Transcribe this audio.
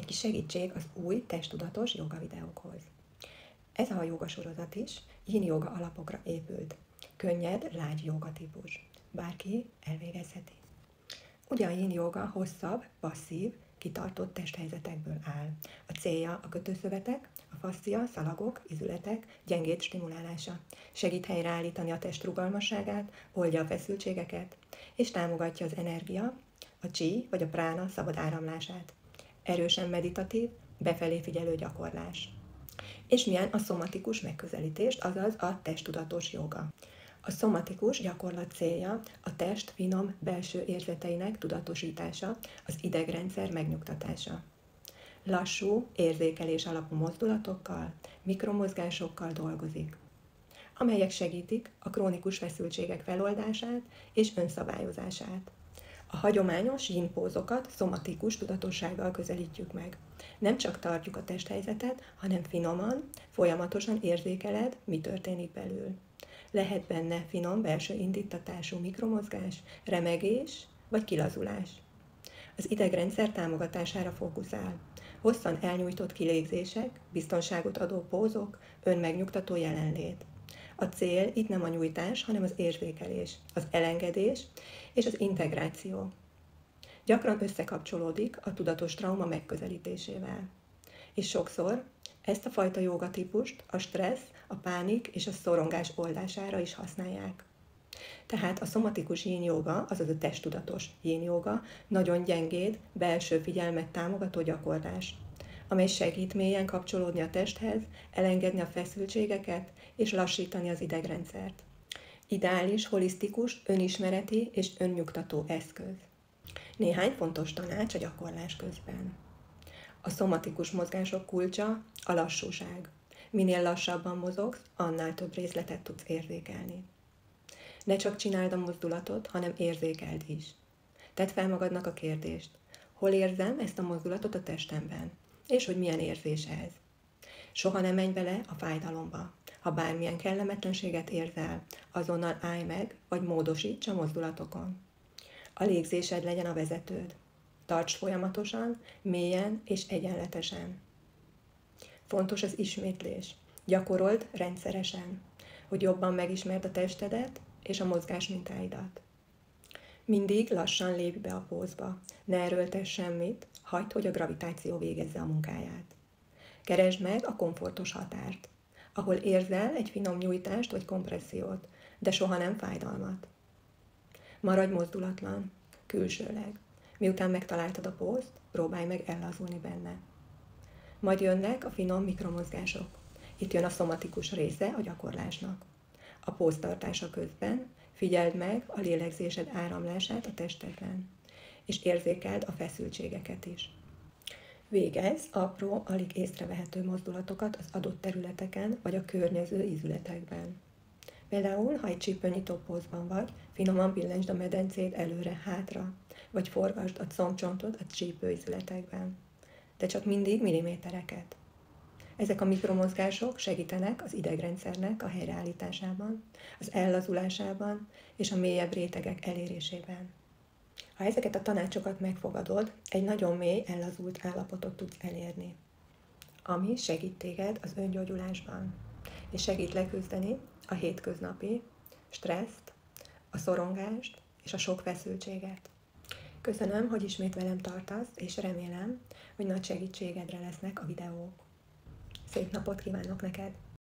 egy kis segítség az új testtudatos joga videókhoz. Ez a joga sorozat is yin joga alapokra épült. Könnyed, lágy joga típus. Bárki elvégezheti. Ugye a yin joga hosszabb, passzív, kitartott testhelyzetekből áll. A célja a kötőszövetek, a faszcia, szalagok, izületek gyengéd stimulálása. Segít helyreállítani a test rugalmasságát, oldja a feszültségeket, és támogatja az energia, a chi vagy a prána szabad áramlását. Erősen meditatív, befelé figyelő gyakorlás. És milyen a szomatikus megközelítést, azaz a testtudatos joga. A szomatikus gyakorlat célja a test finom belső érzeteinek tudatosítása, az idegrendszer megnyugtatása. Lassú, érzékelés alapú mozdulatokkal, mikromozgásokkal dolgozik, amelyek segítik a krónikus feszültségek feloldását és önszabályozását. A hagyományos yin pózokat szomatikus tudatossággal közelítjük meg. Nem csak tartjuk a testhelyzetet, hanem finoman, folyamatosan érzékeled, mi történik belül. Lehet benne finom belső indítatású mikromozgás, remegés vagy kilazulás. Az idegrendszer támogatására fókuszál. Hosszan elnyújtott kilégzések, biztonságot adó pózok, önmegnyugtató jelenlét. A cél itt nem a nyújtás, hanem az érzékelés, az elengedés és az integráció. Gyakran összekapcsolódik a tudatos trauma megközelítésével. És sokszor ezt a fajta jogatípust a stressz, a pánik és a szorongás oldására is használják. Tehát a szomatikus yin joga, azaz a testtudatos yin joga nagyon gyengéd, belső figyelmet támogató gyakorlás, amely segít mélyen kapcsolódni a testhez, elengedni a feszültségeket és lassítani az idegrendszert. Ideális, holisztikus, önismereti és önnyugtató eszköz. Néhány fontos tanács a gyakorlás közben. A szomatikus mozgások kulcsa a lassúság. Minél lassabban mozogsz, annál több részletet tudsz érzékelni. Ne csak csináld a mozdulatot, hanem érzékeld is. Tedd fel magadnak a kérdést, hol érzem ezt a mozdulatot a testemben, és hogy milyen érzés ez. Soha ne menj bele a fájdalomba. Ha bármilyen kellemetlenséget érzel, azonnal állj meg, vagy módosíts a mozdulatokon. A légzésed legyen a vezetőd. Tartsd folyamatosan, mélyen és egyenletesen. Fontos az ismétlés. Gyakorold rendszeresen, hogy jobban megismerd a testedet és a mozgás mintáidat. Mindig lassan lépj be a pózba. Ne erőltess semmit, hagyd, hogy a gravitáció végezze a munkáját. Keresd meg a komfortos határt, ahol érzel egy finom nyújtást vagy kompressziót, de soha nem fájdalmat. Maradj mozdulatlan, külsőleg. Miután megtaláltad a pózt, próbálj meg ellazulni benne. Majd jönnek a finom mikromozgások. Itt jön a szomatikus része a gyakorlásnak. A póz tartása közben figyeld meg a lélegzésed áramlását a testedben, és érzékeld a feszültségeket is. Végezz apró, alig észrevehető mozdulatokat az adott területeken vagy a környező ízületekben. Például, ha egy csípőnyitó pózban vagy, finoman billentsd a medencét előre-hátra, vagy forgasd a combcsontot a csípőizületekben, de csak mindig millimétereket. Ezek a mikromozgások segítenek az idegrendszernek a helyreállításában, az ellazulásában és a mélyebb rétegek elérésében. Ha ezeket a tanácsokat megfogadod, egy nagyon mély, ellazult állapotot tudsz elérni, ami segít téged az öngyógyulásban, és segít leküzdeni a hétköznapi stresszt, a szorongást és a sok feszültséget. Köszönöm, hogy ismét velem tartasz, és remélem, hogy nagy segítségedre lesznek a videók. Szép napot kívánok neked!